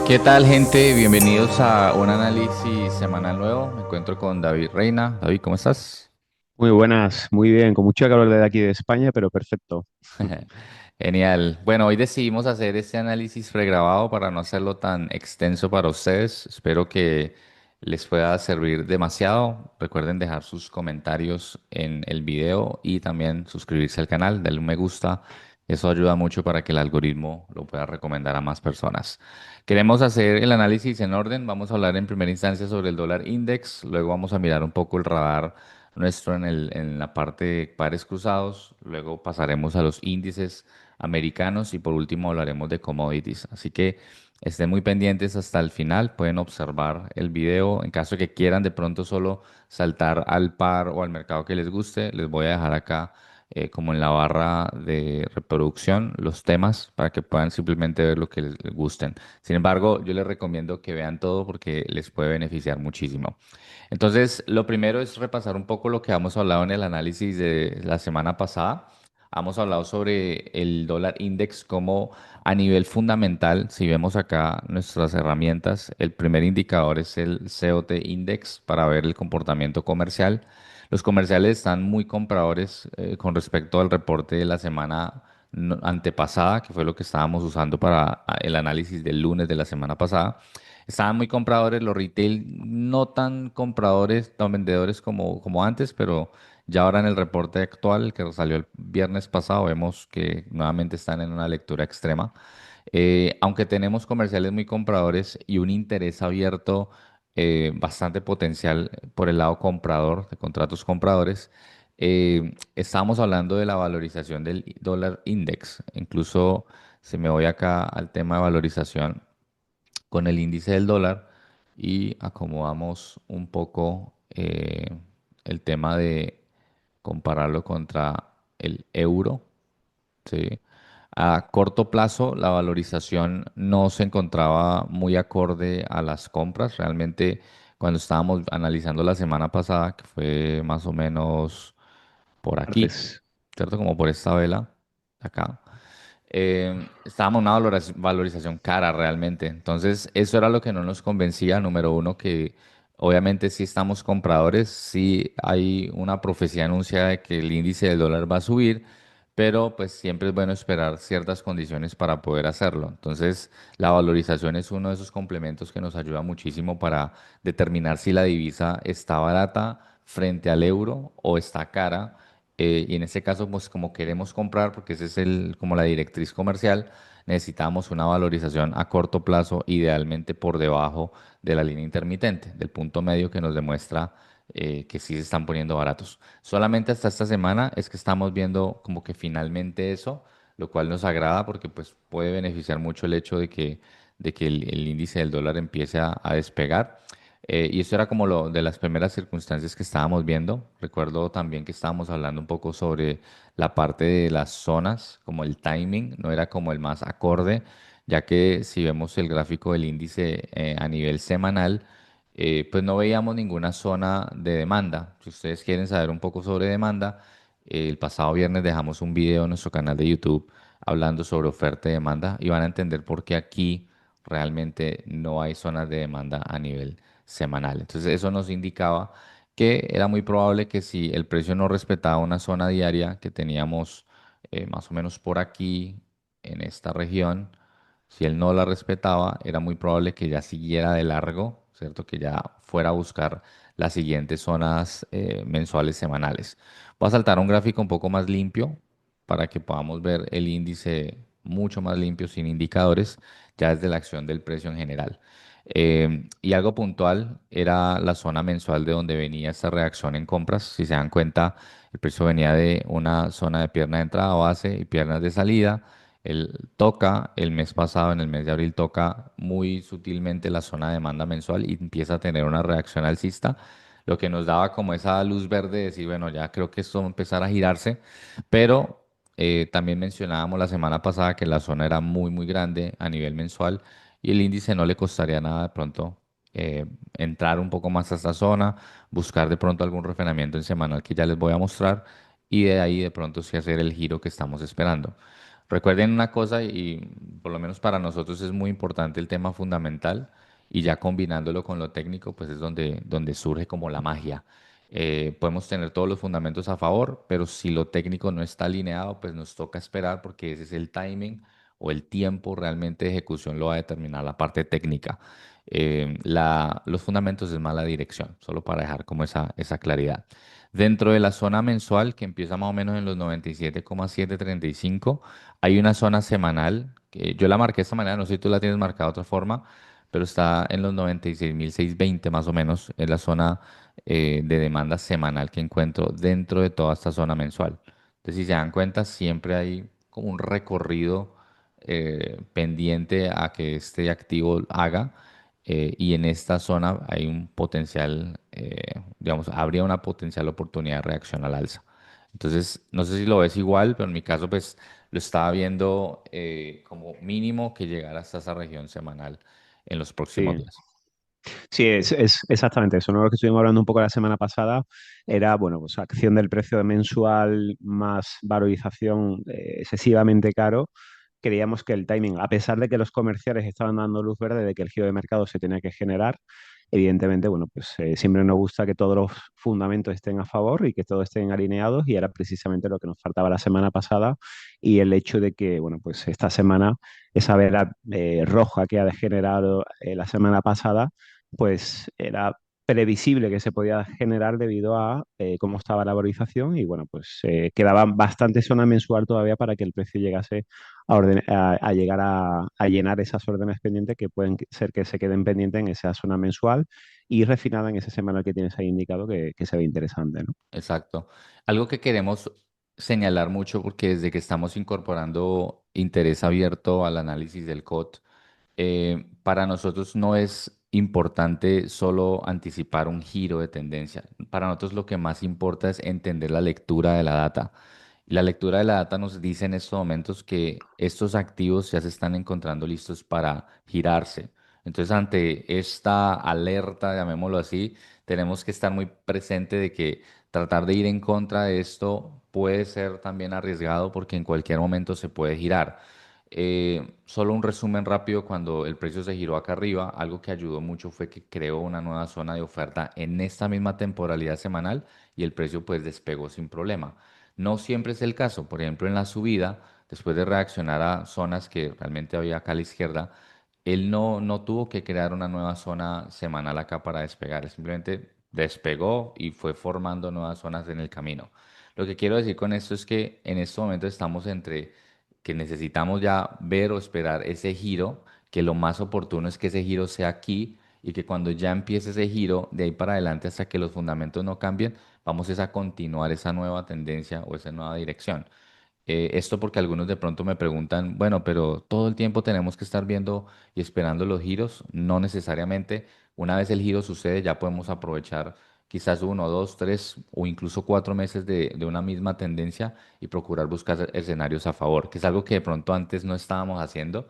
¿Qué tal, gente? Bienvenidos a un análisis semanal nuevo. Me encuentro con David Reina. David, ¿cómo estás? Muy buenas, muy bien, con mucho calor de aquí de España, pero perfecto. Genial. Bueno, hoy decidimos hacer este análisis pregrabado para no hacerlo tan extenso para ustedes. Espero que les pueda servir demasiado. Recuerden dejar sus comentarios en el video y también suscribirse al canal, darle un me gusta. Eso ayuda mucho para que el algoritmo lo pueda recomendar a más personas. Queremos hacer el análisis en orden. Vamos a hablar en primera instancia sobre el dólar index. Luego vamos a mirar un poco el radar nuestro en la parte de pares cruzados. Luego pasaremos a los índices americanos y por último hablaremos de commodities. Así que estén muy pendientes hasta el final, pueden observar el video. En caso de que quieran de pronto solo saltar al par o al mercado que les guste, les voy a dejar acá como en la barra de reproducción los temas para que puedan simplemente ver lo que les gusten. Sin embargo, yo les recomiendo que vean todo porque les puede beneficiar muchísimo. Entonces, lo primero es repasar un poco lo que hemos hablado en el análisis de la semana pasada. Hemos hablado sobre el dólar index como a nivel fundamental. Si vemos acá nuestras herramientas, el primer indicador es el COT Index para ver el comportamiento comercial. Los comerciales están muy compradores con respecto al reporte de la semana antepasada, que fue lo que estábamos usando para el análisis del lunes de la semana pasada. Estaban muy compradores, los retail no tan compradores, tan vendedores como antes, pero ya ahora en el reporte actual que salió el viernes pasado vemos que nuevamente están en una lectura extrema. Aunque tenemos comerciales muy compradores y un interés abierto bastante potencial por el lado comprador, de contratos compradores, estábamos hablando de la valorización del dólar index. Incluso se me voy acá al tema de valorización con el índice del dólar y acomodamos un poco el tema de compararlo contra el euro, ¿sí? A corto plazo, la valorización no se encontraba muy acorde a las compras. Realmente, cuando estábamos analizando la semana pasada, que fue más o menos por aquí, Martes. ¿cierto? Como por esta vela, acá. Estábamos en una valorización cara realmente. Entonces, eso era lo que no nos convencía. Número uno, que obviamente sí estamos compradores, sí hay una profecía anunciada de que el índice del dólar va a subir, pero pues siempre es bueno esperar ciertas condiciones para poder hacerlo. Entonces, la valorización es uno de esos complementos que nos ayuda muchísimo para determinar si la divisa está barata frente al euro o está cara y en este caso, pues como queremos comprar, porque ese es como la directriz comercial, necesitamos una valorización a corto plazo, idealmente por debajo de la línea intermitente, del punto medio que nos demuestra que sí se están poniendo baratos. Solamente hasta esta semana es que estamos viendo como que finalmente eso, lo cual nos agrada porque pues puede beneficiar mucho el hecho de que el índice del dólar empiece a despegar. Y eso era como lo de las primeras circunstancias que estábamos viendo. Recuerdo también que estábamos hablando un poco sobre la parte de las zonas, como el timing, no era como el más acorde, ya que si vemos el gráfico del índice a nivel semanal, pues no veíamos ninguna zona de demanda. Si ustedes quieren saber un poco sobre demanda, el pasado viernes dejamos un video en nuestro canal de YouTube hablando sobre oferta y demanda y van a entender por qué aquí realmente no hay zonas de demanda a nivel semanal. Entonces eso nos indicaba que era muy probable que si el precio no respetaba una zona diaria que teníamos más o menos por aquí, en esta región, si él no la respetaba, era muy probable que ya siguiera de largo, ¿cierto? Que ya fuera a buscar las siguientes zonas mensuales, semanales. Voy a saltar a un gráfico un poco más limpio para que podamos ver el índice mucho más limpio, sin indicadores, ya desde la acción del precio en general. Y algo puntual era la zona mensual de donde venía esta reacción en compras. Si se dan cuenta, el precio venía de una zona de pierna de entrada, base y piernas de salida. Él toca el mes pasado, en el mes de abril, toca muy sutilmente la zona de demanda mensual y empieza a tener una reacción alcista, lo que nos daba como esa luz verde de decir, bueno, ya creo que esto va a empezar a girarse, pero también mencionábamos la semana pasada que la zona era muy, muy grande a nivel mensual y el índice no le costaría nada de pronto entrar un poco más a esta zona, buscar de pronto algún refinamiento en semanal que ya les voy a mostrar y de ahí de pronto sí hacer el giro que estamos esperando. Recuerden una cosa y por lo menos para nosotros es muy importante el tema fundamental y ya combinándolo con lo técnico, pues es donde surge como la magia. Podemos tener todos los fundamentos a favor, pero si lo técnico no está alineado, pues nos toca esperar porque ese es el timing o el tiempo realmente de ejecución lo va a determinar la parte técnica. Los fundamentos es más la dirección, solo para dejar como esa claridad. Dentro de la zona mensual, que empieza más o menos en los 97,735, hay una zona semanal, que yo la marqué de esta manera, no sé si tú la tienes marcada de otra forma, pero está en los 96,620 más o menos, es la zona de demanda semanal que encuentro dentro de toda esta zona mensual. Entonces, si se dan cuenta, siempre hay como un recorrido pendiente a que este activo haga. Y en esta zona hay un potencial, digamos, habría una potencial oportunidad de reacción al alza. Entonces, no sé si lo ves igual, pero en mi caso, pues lo estaba viendo como mínimo que llegara hasta esa región semanal en los próximos Sí. días. Sí, es exactamente eso, ¿no? Lo que estuvimos hablando un poco la semana pasada era, bueno, pues acción del precio de mensual más valorización excesivamente caro. Creíamos que el timing, a pesar de que los comerciales estaban dando luz verde de que el giro de mercado se tenía que generar, evidentemente, bueno, pues siempre nos gusta que todos los fundamentos estén a favor y que todos estén alineados y era precisamente lo que nos faltaba la semana pasada y el hecho de que, bueno, pues esta semana, esa vela roja que ha generado la semana pasada, pues era previsible que se podía generar debido a cómo estaba la valorización y bueno, pues quedaba bastante zona mensual todavía para que el precio llegase a llegar a llenar esas órdenes pendientes que pueden ser que se queden pendientes en esa zona mensual y refinada en ese semanal que tienes ahí indicado que se ve interesante, ¿no? Exacto. Algo que queremos señalar mucho porque desde que estamos incorporando interés abierto al análisis del COT, para nosotros no es importante solo anticipar un giro de tendencia. Para nosotros lo que más importa es entender la lectura de la data. Y la lectura de la data nos dice en estos momentos que estos activos ya se están encontrando listos para girarse. Entonces, ante esta alerta, llamémoslo así, tenemos que estar muy presente de que tratar de ir en contra de esto puede ser también arriesgado porque en cualquier momento se puede girar. Solo un resumen rápido, cuando el precio se giró acá arriba, algo que ayudó mucho fue que creó una nueva zona de oferta en esta misma temporalidad semanal y el precio pues despegó sin problema. No siempre es el caso, por ejemplo en la subida, después de reaccionar a zonas que realmente había acá a la izquierda, él no tuvo que crear una nueva zona semanal acá para despegar, él simplemente despegó y fue formando nuevas zonas en el camino. Lo que quiero decir con esto es que en este momento estamos entre que necesitamos ya ver o esperar ese giro, que lo más oportuno es que ese giro sea aquí y que cuando ya empiece ese giro, de ahí para adelante hasta que los fundamentos no cambien, vamos es a continuar esa nueva tendencia o esa nueva dirección. Esto porque algunos de pronto me preguntan, bueno, pero todo el tiempo tenemos que estar viendo y esperando los giros. No necesariamente. Una vez el giro sucede, ya podemos aprovechar quizás uno, dos, tres o incluso 4 meses de una misma tendencia y procurar buscar escenarios a favor, que es algo que de pronto antes no estábamos haciendo.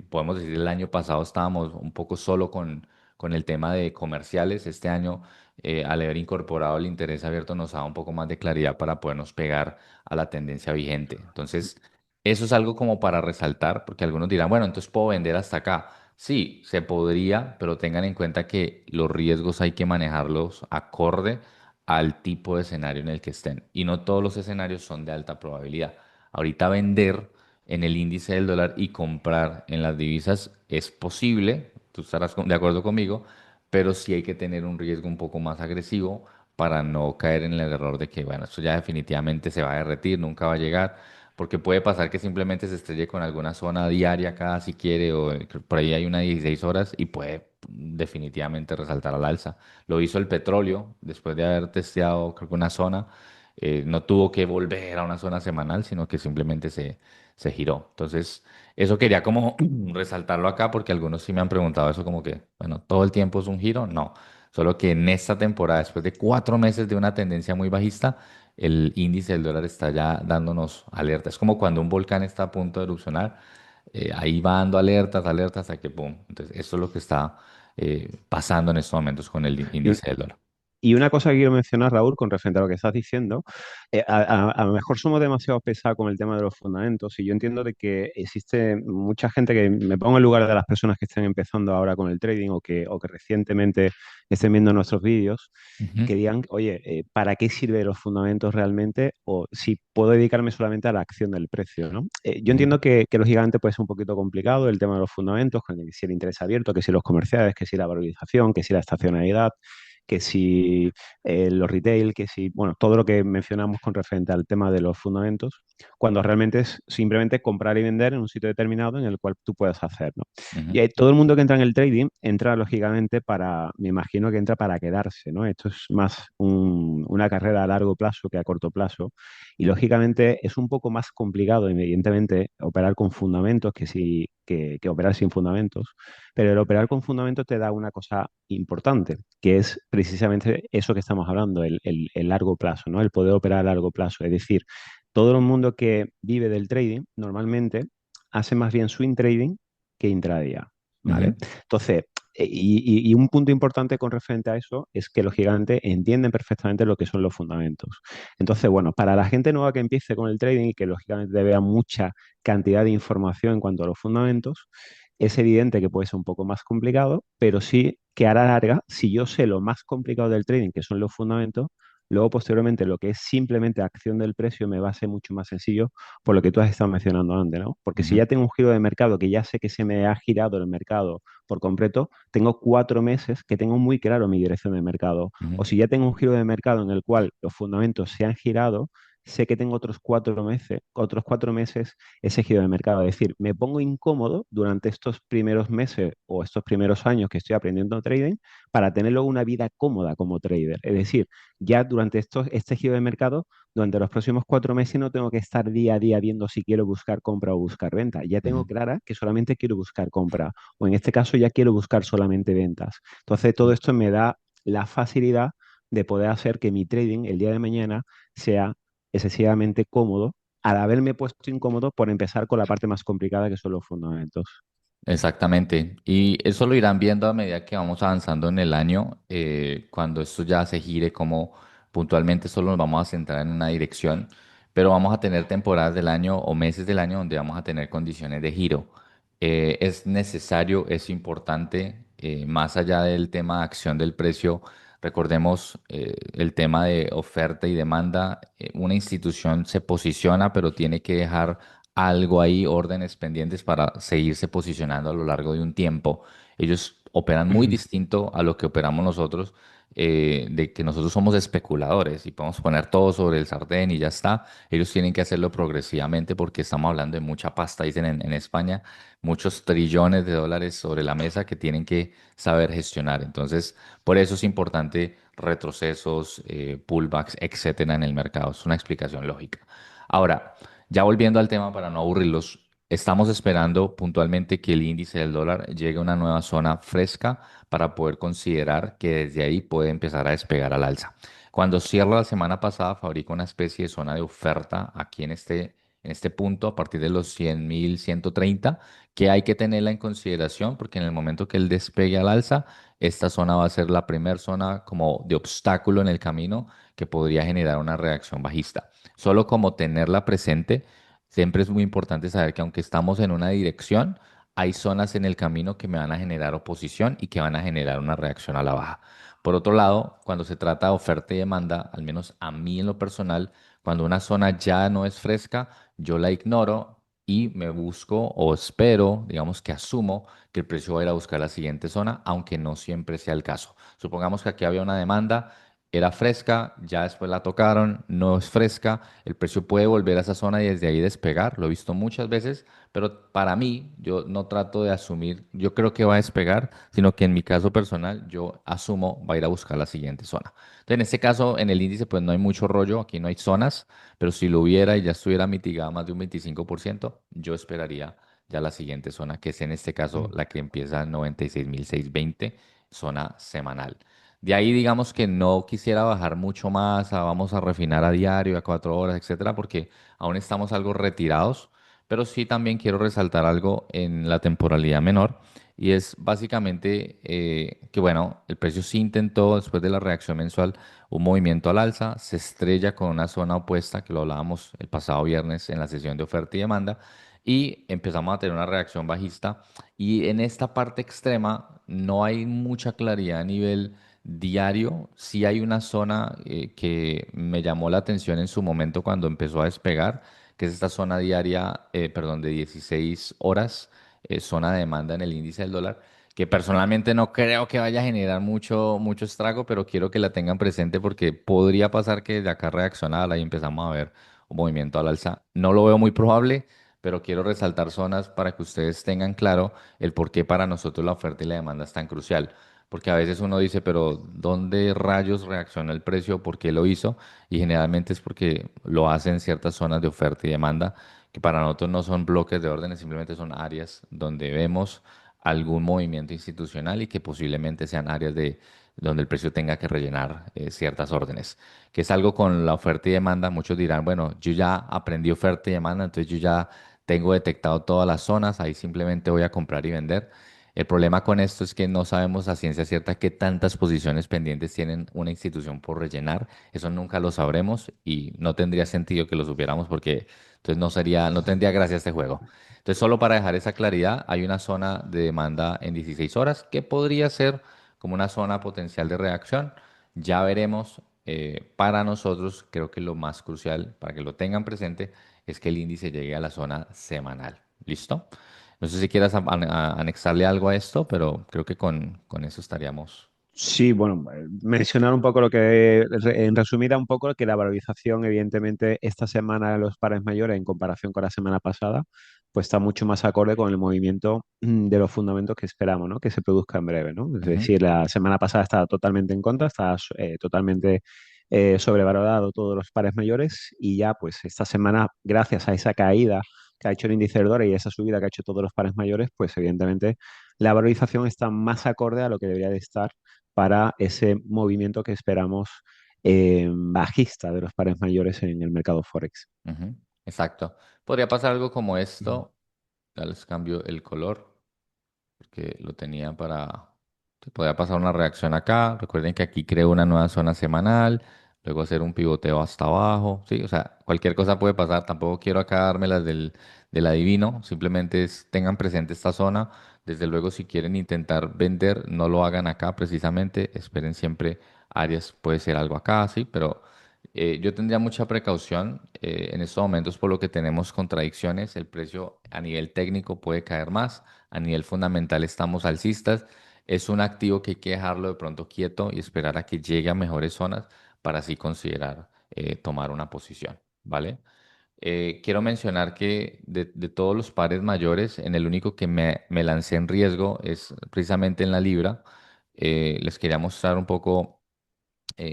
Podemos decir el año pasado estábamos un poco solo con el tema de comerciales. Este año, al haber incorporado el interés abierto, nos da un poco más de claridad para podernos pegar a la tendencia vigente. Entonces, eso es algo como para resaltar, porque algunos dirán, bueno, entonces puedo vender hasta acá. Sí, se podría, pero tengan en cuenta que los riesgos hay que manejarlos acorde al tipo de escenario en el que estén. Y no todos los escenarios son de alta probabilidad. Ahorita vender en el índice del dólar y comprar en las divisas es posible, tú estarás de acuerdo conmigo, pero sí hay que tener un riesgo un poco más agresivo para no caer en el error de que, bueno, esto ya definitivamente se va a derretir, nunca va a llegar, porque puede pasar que simplemente se estrelle con alguna zona diaria acá si quiere, o por ahí hay una 16 horas y puede definitivamente resaltar al alza. Lo hizo el petróleo después de haber testeado, creo que una zona, no tuvo que volver a una zona semanal, sino que simplemente se giró. Entonces, eso quería como resaltarlo acá porque algunos sí me han preguntado eso como que, bueno, ¿todo el tiempo es un giro? No. Solo que en esta temporada, después de 4 meses de una tendencia muy bajista, el índice del dólar está ya dándonos alerta. Es como cuando un volcán está a punto de erupcionar, ahí va dando alertas, alertas hasta que ¡pum! Entonces, esto es lo que está pasando en estos momentos con el Y, índice del dólar. Y una cosa que quiero mencionar, Raúl, con referente a lo que estás diciendo, a lo mejor somos demasiado pesados con el tema de los fundamentos y yo entiendo de que existe mucha gente que me pongo en lugar de las personas que estén empezando ahora con el trading o que recientemente estén viendo nuestros vídeos Ujú, que digan, oye, ¿para qué sirven los fundamentos realmente? O si puedo dedicarme solamente a la acción del precio, ¿no? Yo ujú, entiendo que lógicamente puede ser un poquito complicado el tema de los fundamentos, que si el interés abierto, que si los comerciales, que si la valorización, que si la estacionalidad, que si los retail, que si, bueno, todo lo que mencionamos con referente al tema de los fundamentos, cuando realmente es simplemente comprar y vender en un sitio determinado en el cual tú puedas hacer, ¿no? Y ujú, hay, todo el mundo que entra en el trading entra lógicamente para, me imagino que entra para quedarse, ¿no? Esto es más una carrera a largo plazo que a corto plazo. Y lógicamente es un poco más complicado, evidentemente, operar con fundamentos que operar sin fundamentos. Pero el operar con fundamentos te da una cosa importante, que es precisamente eso que estamos hablando, el largo plazo, ¿no? El poder operar a largo plazo. Es decir, todo el mundo que vive del trading normalmente hace más bien swing trading que intradía, ujú, ¿vale? Entonces, y un punto importante con referente a eso es que los gigantes entienden perfectamente lo que son los fundamentos. Entonces, bueno, para la gente nueva que empiece con el trading y que lógicamente vea mucha cantidad de información en cuanto a los fundamentos, es evidente que puede ser un poco más complicado, pero sí que a la larga, si yo sé lo más complicado del trading, que son los fundamentos, luego posteriormente lo que es simplemente acción del precio me va a ser mucho más sencillo por lo que tú has estado mencionando antes, ¿no? Porque si ujú, ya tengo un giro de mercado, que ya sé que se me ha girado el mercado por completo, tengo 4 meses que tengo muy claro mi dirección de mercado. ujú, O si ya tengo un giro de mercado en el cual los fundamentos se han girado, sé que tengo otros 4 meses ese giro de mercado. Es decir, me pongo incómodo durante estos primeros meses o estos primeros años que estoy aprendiendo trading para tener luego una vida cómoda como trader. Es decir, ya durante este giro de mercado, durante los próximos 4 meses no tengo que estar día a día viendo si quiero buscar compra o buscar venta. Ya tengo ujú. clara que solamente quiero buscar compra o en este caso ya quiero buscar solamente ventas. Entonces, todo esto me da la facilidad de poder hacer que mi trading el día de mañana sea excesivamente cómodo al haberme puesto incómodo por empezar con la parte más complicada que son los fundamentos. Exactamente. Y eso lo irán viendo a medida que vamos avanzando en el año, cuando esto ya se gire, como puntualmente solo nos vamos a centrar en una dirección, pero vamos a tener temporadas del año o meses del año donde vamos a tener condiciones de giro. Es necesario, es importante, más allá del tema de acción del precio, recordemos el tema de oferta y demanda. Una institución se posiciona, pero tiene que dejar algo ahí, órdenes pendientes para seguirse posicionando a lo largo de un tiempo. Ellos operan muy Ujú. distinto a lo que operamos nosotros, de que nosotros somos especuladores y podemos poner todo sobre el sartén y ya está. Ellos tienen que hacerlo progresivamente porque estamos hablando de mucha pasta, dicen en España, muchos trillones de dólares sobre la mesa que tienen que saber gestionar. Entonces, por eso es importante retrocesos, pullbacks, etcétera, en el mercado. Es una explicación lógica. Ahora, ya volviendo al tema para no aburrirlos, estamos esperando puntualmente que el índice del dólar llegue a una nueva zona fresca para poder considerar que desde ahí puede empezar a despegar al alza. Cuando cierra la semana pasada, fabrica una especie de zona de oferta aquí en este punto, a partir de los 100.130, que hay que tenerla en consideración porque en el momento que él despegue al alza, esta zona va a ser la primera zona como de obstáculo en el camino que podría generar una reacción bajista. Solo como tenerla presente, siempre es muy importante saber que aunque estamos en una dirección, hay zonas en el camino que me van a generar oposición y que van a generar una reacción a la baja. Por otro lado, cuando se trata de oferta y demanda, al menos a mí en lo personal, cuando una zona ya no es fresca, yo la ignoro y me busco o espero, digamos que asumo que el precio va a ir a buscar la siguiente zona, aunque no siempre sea el caso. Supongamos que aquí había una demanda, era fresca, ya después la tocaron, no es fresca, el precio puede volver a esa zona y desde ahí despegar, lo he visto muchas veces, pero para mí yo no trato de asumir, yo creo que va a despegar, sino que en mi caso personal yo asumo va a ir a buscar la siguiente zona. Entonces, en este caso, en el índice pues no hay mucho rollo, aquí no hay zonas, pero si lo hubiera y ya estuviera mitigada más de un 25%, yo esperaría ya la siguiente zona, que es en este caso Mm. la que empieza en 96.620, zona semanal. De ahí digamos que no quisiera bajar mucho más, vamos a refinar a diario, a 4 horas, etcétera, porque aún estamos algo retirados, pero sí también quiero resaltar algo en la temporalidad menor, y es básicamente que, bueno, el precio sí intentó, después de la reacción mensual, un movimiento al alza, se estrella con una zona opuesta, que lo hablábamos el pasado viernes en la sesión de oferta y demanda, y empezamos a tener una reacción bajista. Y en esta parte extrema no hay mucha claridad a nivel diario. Sí hay una zona que me llamó la atención en su momento cuando empezó a despegar, que es esta zona diaria, perdón, de 16 horas, zona de demanda en el índice del dólar, que personalmente no creo que vaya a generar mucho estrago, pero quiero que la tengan presente porque podría pasar que de acá reaccionara y empezamos a ver un movimiento al alza. No lo veo muy probable, pero quiero resaltar zonas para que ustedes tengan claro el por qué para nosotros la oferta y la demanda es tan crucial. Porque a veces uno dice, pero ¿dónde rayos reacciona el precio? ¿Por qué lo hizo? Y generalmente es porque lo hace en ciertas zonas de oferta y demanda, que para nosotros no son bloques de órdenes, simplemente son áreas donde vemos algún movimiento institucional y que posiblemente sean áreas de donde el precio tenga que rellenar ciertas órdenes, que es algo con la oferta y demanda. Muchos dirán, bueno, yo ya aprendí oferta y demanda, entonces yo ya tengo detectado todas las zonas, ahí simplemente voy a comprar y vender. El problema con esto es que no sabemos a ciencia cierta qué tantas posiciones pendientes tienen una institución por rellenar. Eso nunca lo sabremos y no tendría sentido que lo supiéramos porque entonces no tendría gracia este juego. Entonces, solo para dejar esa claridad, hay una zona de demanda en 16 horas que podría ser como una zona potencial de reacción. Ya veremos. Para nosotros, creo que lo más crucial, para que lo tengan presente, es que el índice llegue a la zona semanal. ¿Listo? No sé si quieras anexarle algo a esto, pero creo que con eso estaríamos. Sí, bueno, mencionar un poco lo que, en resumida un poco, que la valorización, evidentemente, esta semana de los pares mayores en comparación con la semana pasada, pues está mucho más acorde con el movimiento de los fundamentos que esperamos, ¿no? Que se produzca en breve, ¿no? Es Ujú, decir, la semana pasada estaba totalmente en contra, estaba totalmente sobrevalorado todos los pares mayores y ya, pues esta semana, gracias a esa caída que ha hecho el índice del dólar y esa subida que ha hecho todos los pares mayores, pues evidentemente la valorización está más acorde a lo que debería de estar para ese movimiento que esperamos bajista de los pares mayores en el mercado Forex. ujú. Exacto. Podría pasar algo como esto. Ya les cambio el color porque lo tenía para... Se podría pasar una reacción acá. Recuerden que aquí creo una nueva zona semanal, luego hacer un pivoteo hasta abajo. Sí, o sea, cualquier cosa puede pasar. Tampoco quiero acá dármelas del adivino. Simplemente tengan presente esta zona. Desde luego, si quieren intentar vender, no lo hagan acá precisamente. Esperen siempre áreas. Puede ser algo acá, sí, pero yo tendría mucha precaución en estos momentos por lo que tenemos contradicciones. El precio a nivel técnico puede caer más, a nivel fundamental estamos alcistas. Es un activo que hay que dejarlo de pronto quieto y esperar a que llegue a mejores zonas para así considerar tomar una posición, ¿vale? Quiero mencionar que de todos los pares mayores, en el único que me lancé en riesgo es precisamente en la libra. Les quería mostrar un poco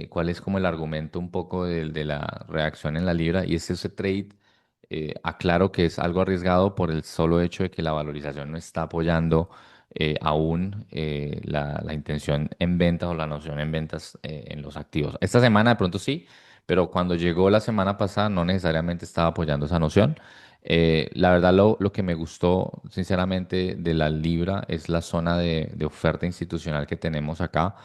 cuál es como el argumento un poco de la reacción en la libra y es ese trade. Aclaro que es algo arriesgado por el solo hecho de que la valorización no está apoyando aún la intención en ventas o la noción en ventas en los activos. Esta semana de pronto sí, pero cuando llegó la semana pasada no necesariamente estaba apoyando esa noción. La verdad, lo que me gustó sinceramente de la libra es la zona de oferta institucional que tenemos acá,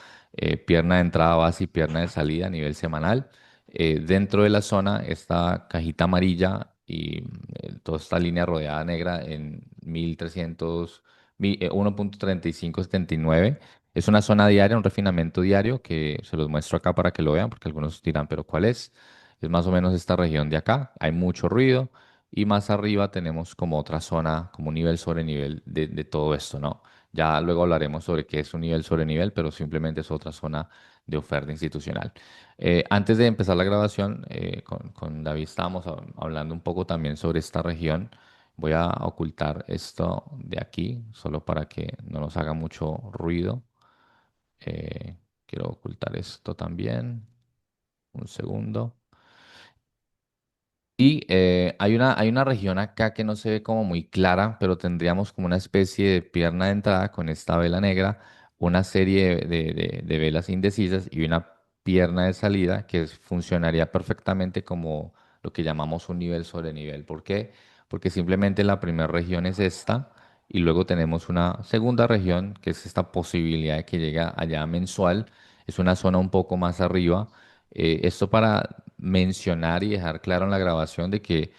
pierna de entrada base y pierna de salida a nivel semanal. Dentro de la zona, esta cajita amarilla y toda esta línea rodeada negra en 1300, 1.3579. Es una zona diaria, un refinamiento diario que se los muestro acá para que lo vean, porque algunos dirán, pero ¿cuál es? Es más o menos esta región de acá. Hay mucho ruido y más arriba tenemos como otra zona, como un nivel sobre nivel de todo esto, ¿no? Ya luego hablaremos sobre qué es un nivel sobre nivel, pero simplemente es otra zona de oferta institucional. Antes de empezar la grabación, con David estábamos hablando un poco también sobre esta región. Voy a ocultar esto de aquí, solo para que no nos haga mucho ruido. Quiero ocultar esto también. Un segundo. Y hay una región acá que no se ve como muy clara, pero tendríamos como una especie de pierna de entrada con esta vela negra, una serie de velas indecisas y una pierna de salida que funcionaría perfectamente como lo que llamamos un nivel sobre nivel. ¿Por qué? Porque simplemente la primera región es esta y luego tenemos una segunda región que es esta posibilidad de que llegue allá mensual. Es una zona un poco más arriba. Esto para mencionar y dejar claro en la grabación de que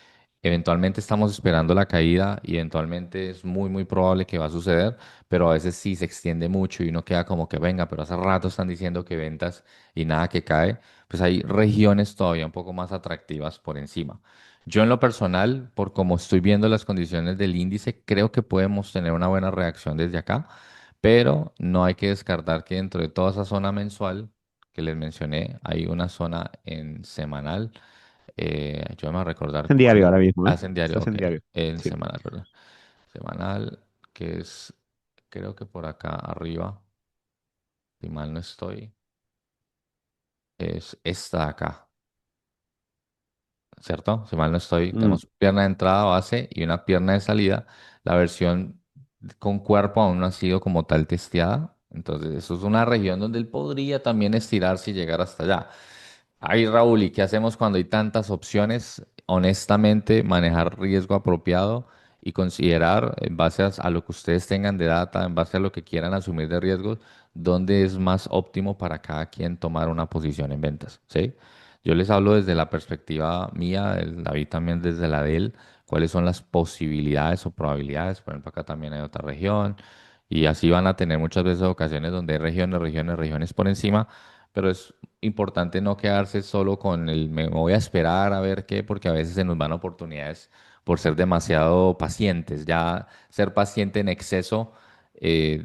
eventualmente estamos esperando la caída y eventualmente es muy, muy probable que va a suceder, pero a veces sí se extiende mucho y uno queda como que venga, pero hace rato están diciendo que ventas y nada que cae, pues hay regiones todavía un poco más atractivas por encima. Yo en lo personal, por como estoy viendo las condiciones del índice, creo que podemos tener una buena reacción desde acá, pero no hay que descartar que dentro de toda esa zona mensual que les mencioné, hay una zona en semanal. Ayúdame a recordar En cuál diario es. ahora mismo, ¿eh? En diario, Estás ok. en diario. En Sí. semanal, perdón. Semanal, que es, creo que por acá arriba, si mal no estoy, es esta de acá. ¿Cierto? Si mal no estoy, Mm, tenemos pierna de entrada base y una pierna de salida. La versión con cuerpo aún no ha sido como tal testeada. Entonces, eso es una región donde él podría también estirarse y llegar hasta allá. Ay, Raúl, ¿y qué hacemos cuando hay tantas opciones? Honestamente, manejar riesgo apropiado y considerar, en base a lo que ustedes tengan de data, en base a lo que quieran asumir de riesgos, dónde es más óptimo para cada quien tomar una posición en ventas, ¿sí? Yo les hablo desde la perspectiva mía, David también desde la de él, cuáles son las posibilidades o probabilidades. Por ejemplo, acá también hay otra región y así van a tener muchas veces ocasiones donde hay regiones, regiones, regiones por encima, pero es importante no quedarse solo con el me voy a esperar a ver qué, porque a veces se nos van oportunidades por ser demasiado pacientes. Ya ser paciente en exceso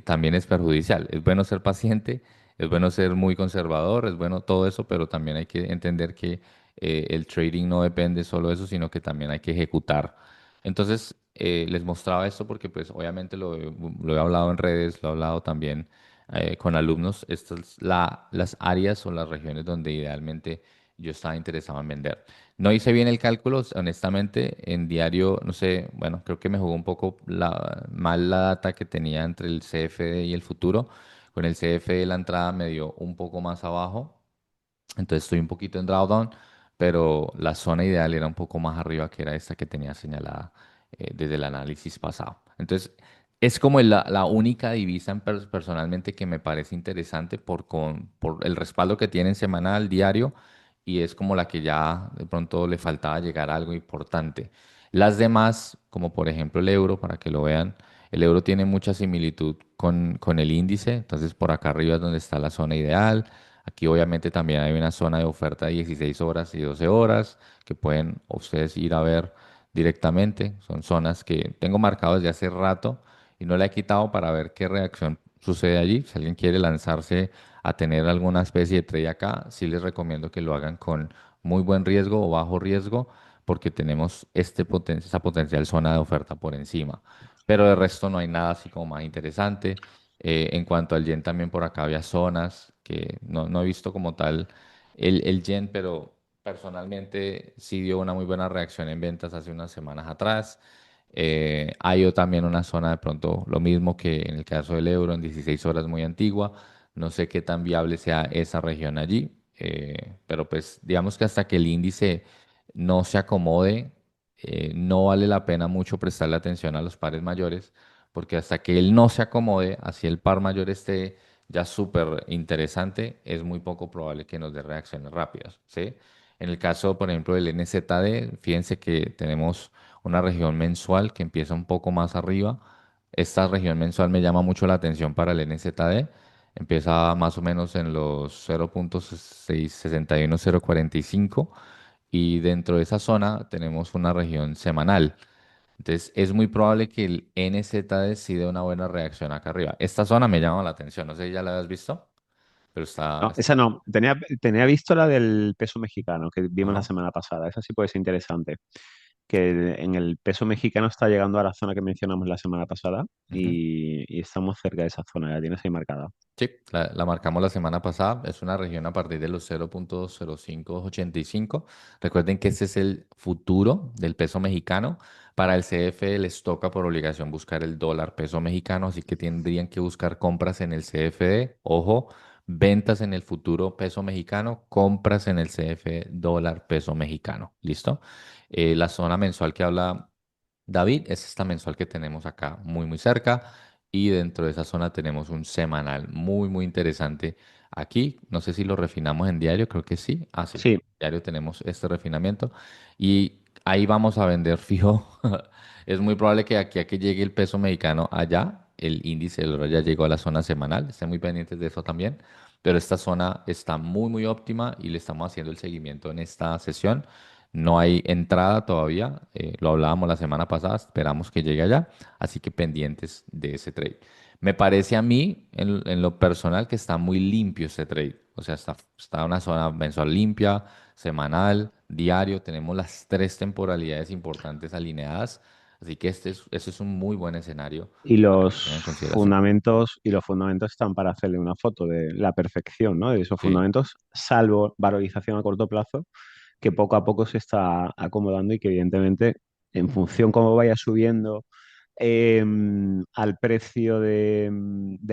también es perjudicial. Es bueno ser paciente, es bueno ser muy conservador, es bueno todo eso, pero también hay que entender que el trading no depende solo de eso, sino que también hay que ejecutar. Entonces, les mostraba esto porque pues obviamente lo he hablado en redes, lo he hablado también con alumnos. Estas son las áreas o las regiones donde idealmente yo estaba interesado en vender. No hice bien el cálculo, honestamente, en diario, no sé, bueno, creo que me jugó un poco mal la data que tenía entre el CFD y el futuro. Con el CFD la entrada me dio un poco más abajo, entonces estoy un poquito en drawdown, pero la zona ideal era un poco más arriba, que era esta que tenía señalada desde el análisis pasado. Entonces, es como la única divisa personalmente que me parece interesante por el respaldo que tiene en semanal, diario, y es como la que ya de pronto le faltaba llegar a algo importante. Las demás, como por ejemplo el euro, para que lo vean, el euro tiene mucha similitud con el índice, entonces por acá arriba es donde está la zona ideal. Aquí obviamente también hay una zona de oferta de 16 horas y 12 horas que pueden ustedes ir a ver directamente. Son zonas que tengo marcado desde hace rato y no la he quitado para ver qué reacción sucede allí. Si alguien quiere lanzarse a tener alguna especie de trade acá, sí les recomiendo que lo hagan con muy buen riesgo o bajo riesgo porque tenemos esta potencial zona de oferta por encima. Pero de resto no hay nada así como más interesante. En cuanto al yen, también por acá había zonas que no he visto como tal el yen, pero personalmente sí dio una muy buena reacción en ventas hace unas semanas atrás. Hay también una zona de pronto, lo mismo que en el caso del euro, en 16 horas muy antigua. No sé qué tan viable sea esa región allí, pero pues digamos que hasta que el índice no se acomode, no vale la pena mucho prestarle atención a los pares mayores porque hasta que él no se acomode, así el par mayor esté ya súper interesante, es muy poco probable que nos dé reacciones rápidas, ¿sí? En el caso, por ejemplo, del NZD, fíjense que tenemos una región mensual que empieza un poco más arriba. Esta región mensual me llama mucho la atención para el NZD. Empieza más o menos en los 0.61045 y dentro de esa zona tenemos una región semanal. Entonces, es muy probable que el NZ decida una buena reacción acá arriba. Esta zona me llama la atención, no sé si ya la habías visto, pero No, esa no. Tenía visto la del peso mexicano que vimos la ajá. semana pasada. Esa sí puede ser interesante. Que en el peso mexicano está llegando a la zona que mencionamos la semana pasada Ujú. y estamos cerca de esa zona. La tienes ahí marcada. Sí, la marcamos la semana pasada. Es una región a partir de los 0.0585. Recuerden que este es el futuro del peso mexicano. Para el CFE les toca por obligación buscar el dólar peso mexicano, así que tendrían que buscar compras en el CFD. Ojo, ventas en el futuro peso mexicano, compras en el CFE dólar peso mexicano. ¿Listo? La zona mensual que habla David, es esta mensual que tenemos acá muy muy cerca y dentro de esa zona tenemos un semanal muy muy interesante aquí. No sé si lo refinamos en diario, creo que sí. Ah, sí, Sí, diario tenemos este refinamiento y ahí vamos a vender fijo. Es muy probable que aquí a que llegue el peso mexicano allá, el índice del dólar ya llegó a la zona semanal. Estén muy pendientes de eso también. Pero esta zona está muy muy óptima y le estamos haciendo el seguimiento en esta sesión. No hay entrada todavía, lo hablábamos la semana pasada, esperamos que llegue allá, así que pendientes de ese trade. Me parece a mí, en lo personal, que está muy limpio este trade. O sea, está una zona mensual limpia, semanal, diario. Tenemos las tres temporalidades importantes alineadas, así que este es un muy buen escenario y para que lo tengan en consideración. los fundamentos están para hacerle una foto de la perfección, ¿no? De esos Sí. fundamentos, salvo valorización a corto plazo, que poco a poco se está acomodando y que evidentemente, en función cómo vaya subiendo eh, al precio de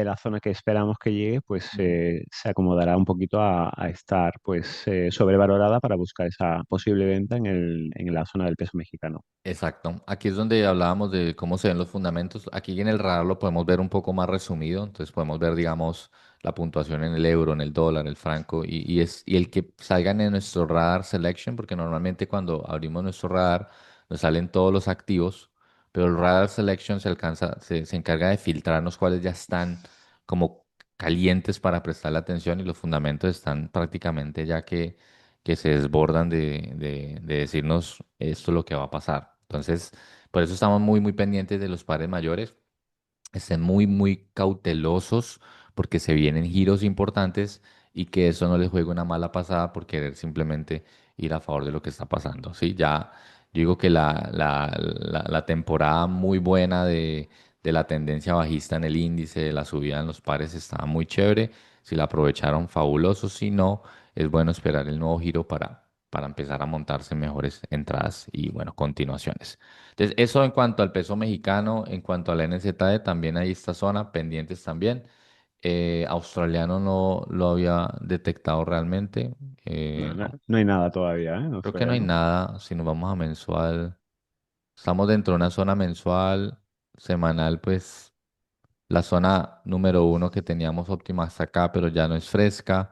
la zona que esperamos que llegue, pues se acomodará un poquito a estar pues sobrevalorada para buscar esa posible venta en la zona del peso mexicano. Exacto. Aquí es donde hablábamos de cómo se ven los fundamentos. Aquí en el radar lo podemos ver un poco más resumido. Entonces podemos ver, digamos, la puntuación en el euro, en el dólar, el franco y el que salgan en nuestro radar selection, porque normalmente cuando abrimos nuestro radar nos salen todos los activos, pero el radar selection se encarga de filtrarnos cuáles ya están como calientes para prestarle atención y los fundamentos están prácticamente ya que se desbordan de decirnos esto es lo que va a pasar. Entonces, por eso estamos muy, muy pendientes de los pares mayores. Estén muy, muy cautelosos porque se vienen giros importantes y que eso no les juegue una mala pasada por querer simplemente ir a favor de lo que está pasando. Sí, ya yo digo que la temporada muy buena de la tendencia bajista en el índice, de la subida en los pares, estaba muy chévere. Si la aprovecharon, fabuloso. Si no, es bueno esperar el nuevo giro para empezar a montarse mejores entradas y, bueno, continuaciones. Entonces, eso en cuanto al peso mexicano, en cuanto al NZD, también hay esta zona, pendientes también. Australiano no lo había detectado realmente. No, No hay nada todavía, ¿eh? creo que no hay Australiano. nada. Si nos vamos a mensual, estamos dentro de una zona mensual, semanal, pues la zona número uno que teníamos óptima hasta acá, pero ya no es fresca.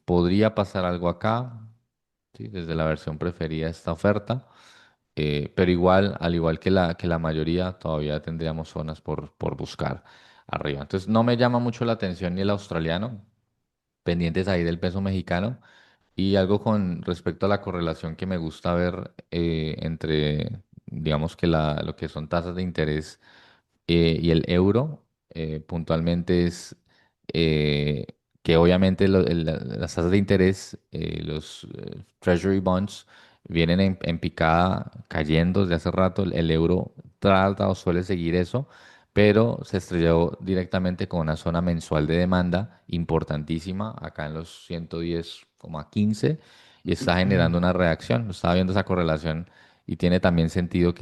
Podría pasar algo acá, ¿sí? Desde la versión preferida de esta oferta. Pero igual, al igual que la mayoría, todavía tendríamos zonas por buscar arriba. Entonces, no me llama mucho la atención ni el australiano, pendientes ahí del peso mexicano. Y algo con respecto a la correlación que me gusta ver entre, digamos que lo que son tasas de interés y el euro, puntualmente es eh, que obviamente las tasas de interés, los Treasury Bonds, vienen en picada, cayendo desde hace rato. El euro trata o suele seguir eso, pero se estrelló directamente con una zona mensual de demanda importantísima, acá en los 110,15, y está generando una reacción. Estaba viendo esa correlación y tiene también sentido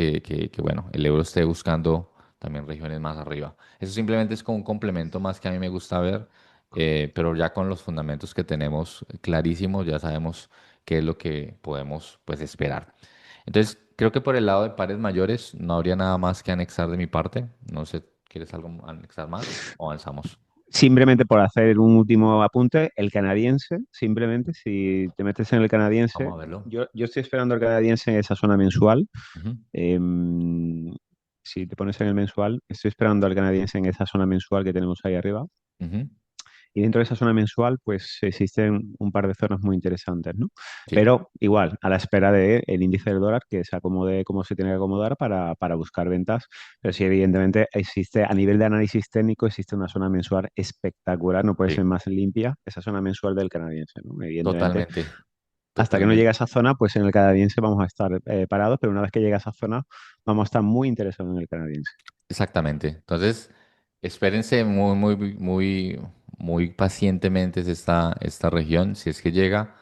bueno, el euro esté buscando también regiones más arriba. Eso simplemente es como un complemento más que a mí me gusta ver, pero ya con los fundamentos que tenemos clarísimos, ya sabemos qué es lo que podemos pues esperar. Entonces, creo que por el lado de pares mayores no habría nada más que anexar de mi parte. No sé, ¿quieres algo anexar más o avanzamos? Simplemente por hacer un último apunte, el canadiense, simplemente, si te metes en el Vamos canadiense, a verlo. yo estoy esperando al canadiense en esa zona mensual. Ujú, Em, si te pones en el mensual, estoy esperando al canadiense en esa zona mensual que tenemos ahí arriba. ujú. Y dentro de esa zona mensual, pues existen un par de zonas muy interesantes, ¿no? Sí, Pero igual, a la espera del índice del dólar que se acomode como se tiene que acomodar para buscar ventas. Pero sí, evidentemente, existe, a nivel de análisis técnico, existe una zona mensual espectacular, no puede ser sí, más limpia, esa zona mensual del canadiense, ¿no? Evidentemente, totalmente, hasta que no llegue a totalmente. esa zona, pues en el canadiense vamos a estar parados, pero una vez que llegue a esa zona, vamos a estar muy interesados en el canadiense. Exactamente. Entonces, espérense muy, muy, muy, muy pacientemente esta región. Si es que llega,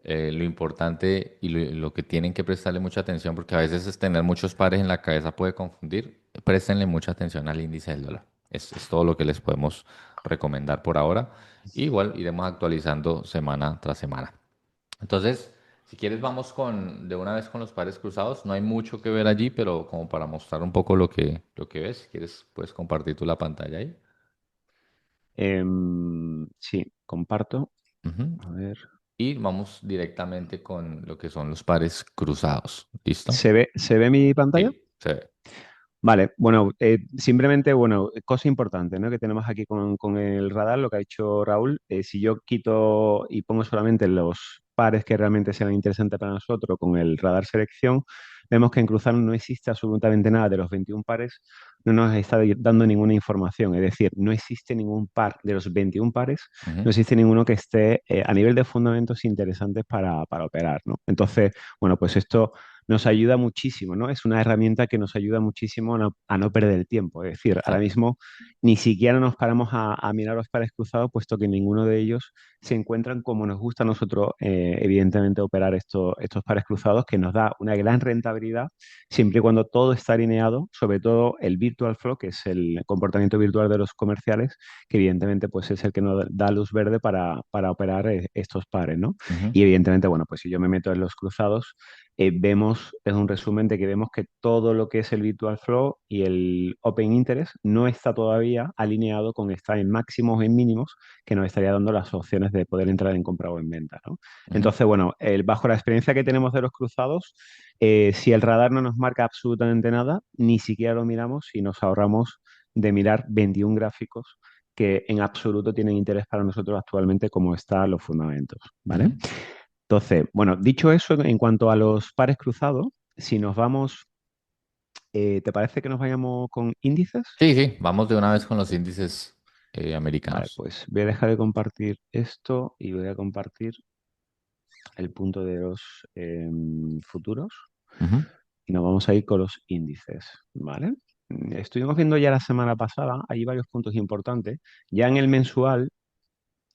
lo importante y lo que tienen que prestarle mucha atención, porque a veces es tener muchos pares en la cabeza puede confundir, préstenle mucha atención al índice del dólar. Es todo lo que les podemos recomendar por ahora. Igual iremos actualizando semana tras semana. Entonces, Si quieres, vamos de una vez con los pares cruzados. No hay mucho que ver allí, pero como para mostrar un poco lo que ves, si quieres, puedes compartir tú la pantalla ahí. Sí, comparto. Ujú. A ver. Y vamos directamente con lo que son los pares cruzados. ¿Listo? Se ve mi pantalla? Sí, se ve. Vale, bueno, simplemente, bueno, cosa importante, ¿no? Que tenemos aquí con el radar, lo que ha dicho Raúl, si yo quito y pongo solamente los pares que realmente sean interesantes para nosotros con el radar selección, vemos que en Cruzar no existe absolutamente nada de los 21 pares, no nos está dando ninguna información, es decir, no existe ningún par de los 21 pares, no Ujú, existe ninguno que esté a nivel de fundamentos interesantes para operar, ¿no? Entonces, bueno, pues esto nos ayuda muchísimo, ¿no? Es una herramienta que nos ayuda muchísimo a no perder el tiempo. Es decir, ahora exacto. mismo ni siquiera nos paramos a mirar los pares cruzados, puesto que ninguno de ellos se encuentran como nos gusta a nosotros, evidentemente, operar estos pares cruzados, que nos da una gran rentabilidad siempre y cuando todo está alineado, sobre todo el virtual flow, que es el comportamiento virtual de los comerciales, que evidentemente pues, es el que nos da luz verde para operar estos pares, ¿no? Ujú, Y evidentemente, bueno, pues si yo me meto en los cruzados, vemos, es un resumen de que vemos que todo lo que es el Virtual Flow y el Open Interest no está todavía alineado con estar en máximos o en mínimos, que nos estaría dando las opciones de poder entrar en compra o en venta, ¿no? ujú, Entonces, bueno, bajo la experiencia que tenemos de los cruzados, si el radar no nos marca absolutamente nada, ni siquiera lo miramos y nos ahorramos de mirar 21 gráficos que en absoluto tienen interés para nosotros actualmente como están los fundamentos, ¿vale? ujú. Entonces, bueno, dicho eso, en cuanto a los pares cruzados, si nos vamos, ¿te parece que nos vayamos con índices? Sí, sí, vamos de una vez con los índices Vale, americanos. pues voy a dejar de compartir esto y voy a compartir el punto de los futuros Ujú, y nos vamos a ir con los índices, ¿vale? Estuvimos viendo ya la semana pasada, hay varios puntos importantes. Ya en el mensual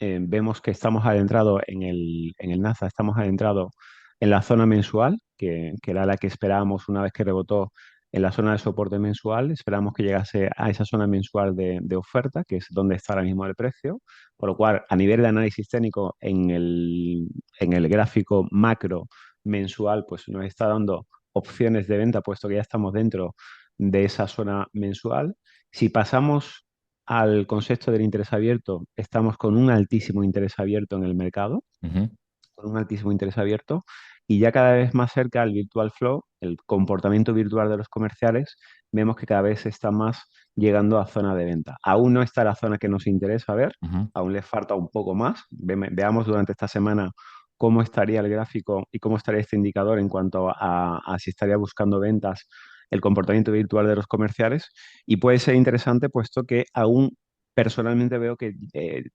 vemos que estamos adentrados en el Nasdaq, estamos adentrados en la zona mensual, que era la que esperábamos una vez que rebotó en la zona de soporte mensual. Esperamos que llegase a esa zona mensual de oferta, que es donde está ahora mismo el precio. Por lo cual, a nivel de análisis técnico, en el gráfico macro mensual, pues nos está dando opciones de venta, puesto que ya estamos dentro de esa zona mensual. Si pasamos al concepto del interés abierto, estamos con un altísimo interés abierto en el mercado, ujú, con un altísimo interés abierto, y ya cada vez más cerca al virtual flow, el comportamiento virtual de los comerciales, vemos que cada vez está más llegando a zona de venta. Aún no está la zona que nos interesa ver, ujú, aún le falta un poco más. Veamos durante esta semana cómo estaría el gráfico y cómo estaría este indicador en cuanto a si estaría buscando ventas el comportamiento virtual de los comerciales. Y puede ser interesante puesto que aún personalmente veo que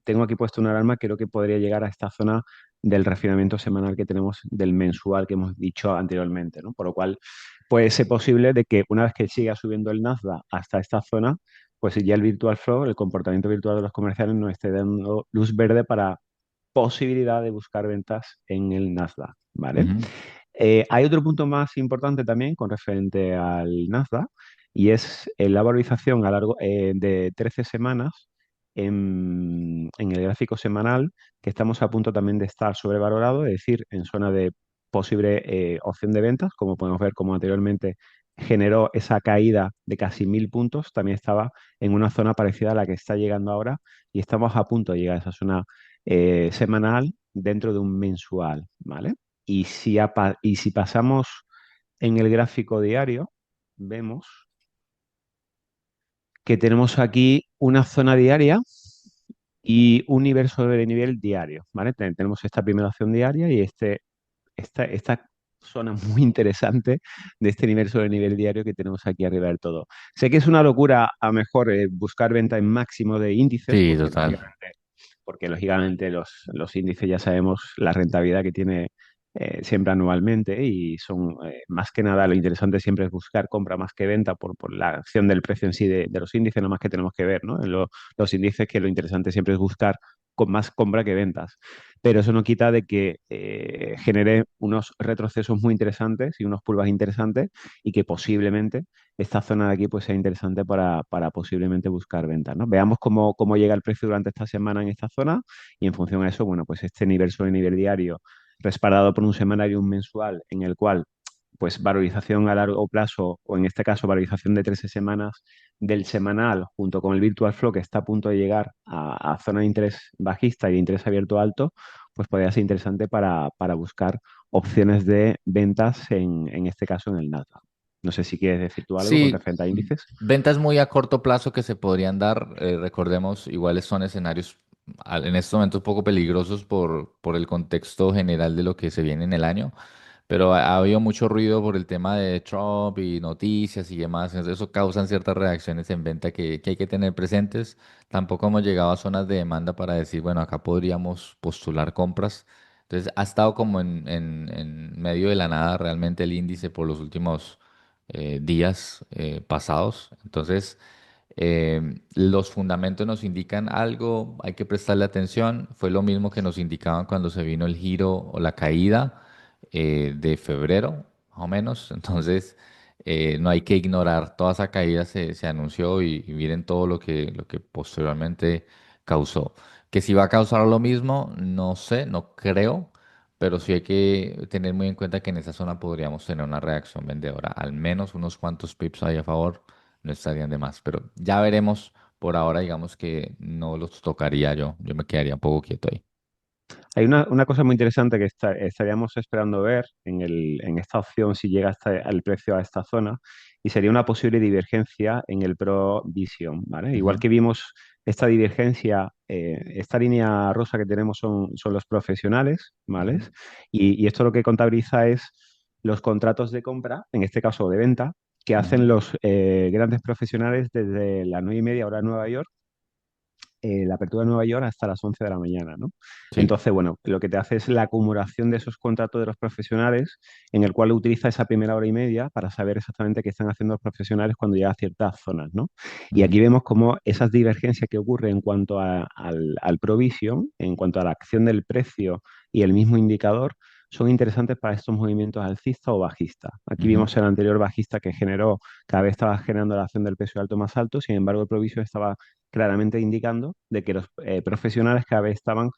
tengo aquí puesto una alarma, creo que podría llegar a esta zona del refinamiento semanal que tenemos del mensual que hemos dicho anteriormente, ¿no? Por lo cual puede ser posible de que una vez que siga subiendo el Nasdaq hasta esta zona, pues ya el virtual flow, el comportamiento virtual de los comerciales nos esté dando luz verde para posibilidad de buscar ventas en el Nasdaq, ¿vale? ujú, Hay otro punto más importante también con referente al Nasdaq y es la valorización a largo de 13 semanas en el gráfico semanal, que estamos a punto también de estar sobrevalorado, es decir, en zona de posible opción de ventas, como podemos ver como anteriormente generó esa caída de casi 1.000 puntos, también estaba en una zona parecida a la que está llegando ahora y estamos a punto de llegar a esa zona semanal dentro de un mensual, ¿vale? Y si pasamos en el gráfico diario, vemos que tenemos aquí una zona diaria y un nivel sobre nivel diario, ¿vale? Tenemos esta primera opción diaria y esta zona muy interesante de este nivel sobre nivel diario que tenemos aquí arriba del todo. Sé que es una locura a mejor buscar venta en máximo de índices, sí, total. porque lógicamente los índices ya sabemos la rentabilidad que tiene siempre anualmente y son más que nada lo interesante siempre es buscar compra más que venta por la acción del precio en sí de los índices, no más que tenemos que ver, ¿no? En los índices que lo interesante siempre es buscar con más compra que ventas. Pero eso no quita de que genere unos retrocesos muy interesantes y unos pullbacks interesantes y que posiblemente esta zona de aquí pues sea interesante para posiblemente buscar ventas, ¿no? Veamos cómo llega el precio durante esta semana en esta zona y en función a eso, bueno, pues este nivel sobre nivel diario respaldado por un semanario y un mensual, en el cual pues valorización a largo plazo, o en este caso valorización de 13 semanas del semanal, junto con el Virtual Flow que está a punto de llegar a zona de interés bajista y de interés abierto alto, pues podría ser interesante para buscar opciones de ventas en este caso en el Nasdaq. No sé si quieres decir tú algo con Sí, referente a índices. ventas muy a corto plazo que se podrían dar, recordemos, iguales son escenarios en estos momentos poco peligrosos por el contexto general de lo que se viene en el año. Pero ha habido mucho ruido por el tema de Trump y noticias y demás. Entonces, eso causan ciertas reacciones en venta que hay que tener presentes. Tampoco hemos llegado a zonas de demanda para decir, bueno, acá podríamos postular compras. Entonces, ha estado como en medio de la nada realmente el índice por los últimos días pasados. Entonces, los fundamentos nos indican algo, hay que prestarle atención. Fue lo mismo que nos indicaban cuando se vino el giro o la caída de febrero, más o menos. Entonces, no hay que ignorar, toda esa caída se anunció y miren todo lo que posteriormente causó. Que si va a causar lo mismo, no sé, no creo, pero sí hay que tener muy en cuenta que en esa zona podríamos tener una reacción vendedora, al menos unos cuantos pips ahí a favor, no estarían de más, pero ya veremos. Por ahora, digamos que no los tocaría yo me quedaría un poco quieto ahí. Hay una cosa muy interesante que estaríamos esperando ver en esta opción si llega hasta el precio a esta zona y sería una posible divergencia en el Pro Vision, ¿vale? Igual Ujú, que vimos esta divergencia, esta línea rosa que tenemos son los profesionales, ¿vale? ujú, Y esto lo que contabiliza es los contratos de compra, en este caso de venta, que hacen ujú. los grandes profesionales desde las 9:30 hora de Nueva York, la apertura de Nueva York hasta las 11 de la mañana, ¿no? Sí. Entonces, bueno, lo que te hace es la acumulación de esos contratos de los profesionales, en el cual utiliza esa primera hora y media para saber exactamente qué están haciendo los profesionales cuando llega a ciertas zonas, ¿no? Y aquí Ujú, vemos cómo esas divergencias que ocurren en cuanto al provision, en cuanto a la acción del precio y el mismo indicador, son interesantes para estos movimientos alcistas o bajistas. Aquí ujú, vimos el anterior bajista que generó, cada vez estaba generando la acción del precio alto más alto, sin embargo el provision estaba claramente indicando de que los profesionales cada vez estaban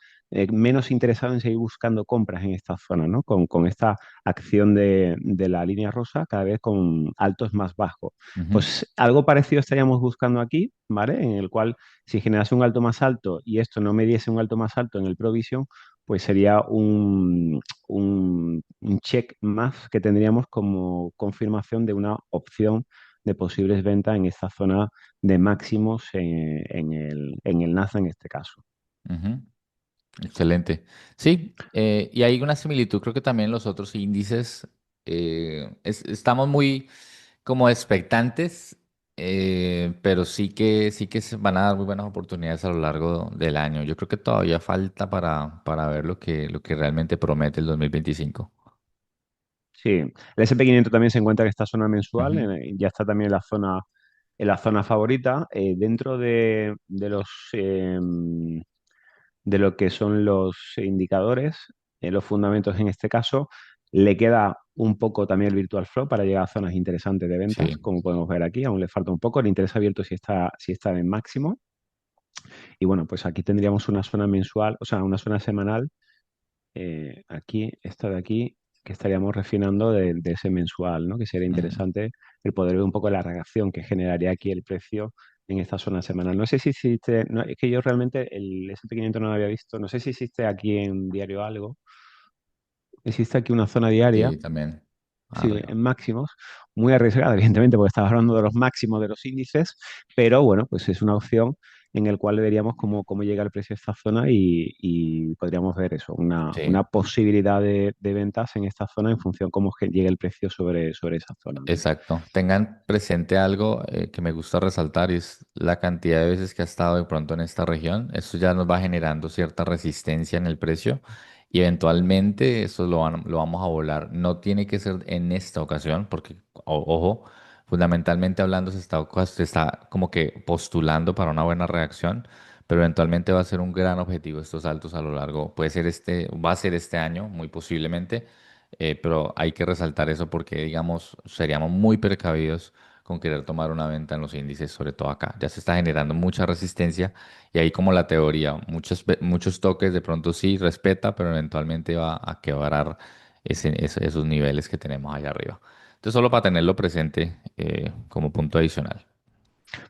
menos interesados en seguir buscando compras en esta zona, ¿no? Con esta acción de la línea rosa cada vez con altos más bajos. ujú, Pues algo parecido estaríamos buscando aquí, ¿vale? En el cual si generase un alto más alto y esto no me diese un alto más alto en el Provision, pues sería un check más que tendríamos como confirmación de una opción de posibles ventas en esta zona de máximos en el NASA en este caso. ujú. Excelente. Sí, y hay una similitud, creo que también los otros índices, estamos muy como expectantes, pero sí que se van a dar muy buenas oportunidades a lo largo del año. Yo creo que todavía falta para ver lo que realmente promete el 2025. Sí, el SP 500 también se encuentra en esta zona mensual, Ujú, ya está también en la zona favorita. Dentro de lo que son los indicadores, los fundamentos en este caso, le queda un poco también el Virtual Flow para llegar a zonas interesantes de ventas, sí. como podemos ver aquí, aún le falta un poco. El interés abierto si está en máximo. Y bueno, pues aquí tendríamos una zona mensual, o sea, una zona semanal, aquí, esta de aquí, que estaríamos refinando de ese mensual, ¿no? Que sería Ujú. interesante el poder ver un poco la reacción que generaría aquí el precio en esta zona semanal. No sé si existe, no, es que yo realmente el S&P 500 no lo había visto, no sé si existe aquí en diario algo. Existe aquí una zona diaria. Sí, también. Sí, Arriba. en máximos, muy arriesgada, evidentemente, porque estaba hablando de los máximos de los índices, pero bueno, pues es una opción en el cual veríamos cómo llega el precio a esta zona y podríamos ver eso, una Sí. posibilidad de ventas en esta zona en función cómo llegue el precio sobre esa zona, ¿no? Exacto. Tengan presente algo que me gusta resaltar y es la cantidad de veces que ha estado de pronto en esta región. Esto ya nos va generando cierta resistencia en el precio y eventualmente esto lo vamos a volar. No tiene que ser en esta ocasión porque, ojo, fundamentalmente hablando se está como que postulando para una buena reacción, pero eventualmente va a ser un gran objetivo estos saltos a lo largo. Puede ser va a ser este año, muy posiblemente, pero hay que resaltar eso porque, digamos, seríamos muy precavidos con querer tomar una venta en los índices, sobre todo acá. Ya se está generando mucha resistencia y ahí como la teoría, muchos toques de pronto sí respeta, pero eventualmente va a quebrar esos niveles que tenemos allá arriba. Entonces, solo para tenerlo presente como punto adicional.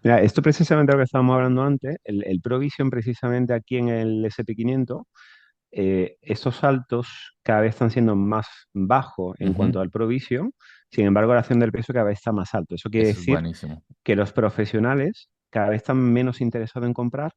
Mira, esto precisamente lo que estábamos hablando antes, el Provision precisamente aquí en el SP500, estos saltos cada vez están siendo más bajos en Ujú. cuanto al Provision, sin embargo la acción del peso cada vez está más alto. Eso quiere Eso es decir buenísimo. que los profesionales cada vez están menos interesados en comprar